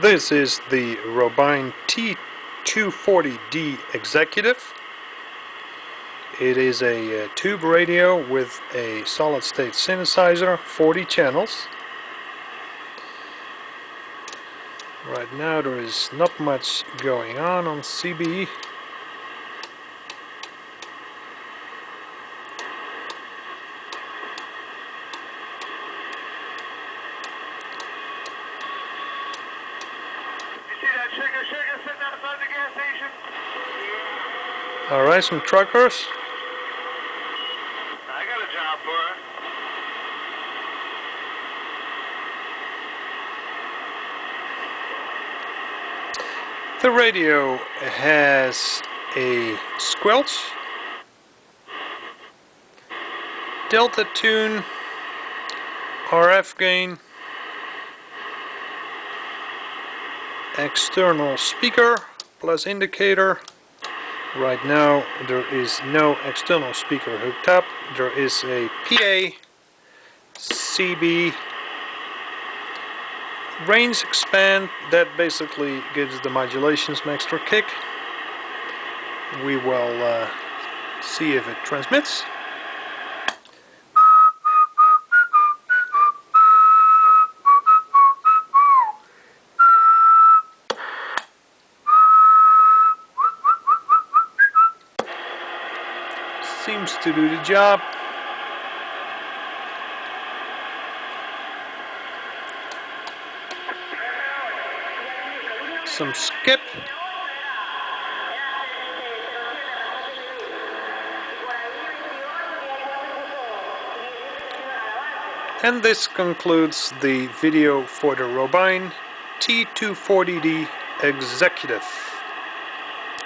This is the Robein T240D Executive. It is a tube radio with a solid-state synthesizer, 40 channels. Right now there is not much going on CB. Sitting outside the gas station. Alright, some truckers. I got a job for her. The radio has a squelch, delta tune, RF gain, external speaker plus indicator. Right now there is no external speaker hooked up. There is a PA, CB, range expand that basically gives the modulation some extra kick. We will see if it transmits. Seems to do the job. Some skip. And this concludes the video for the Robein T240D Executive.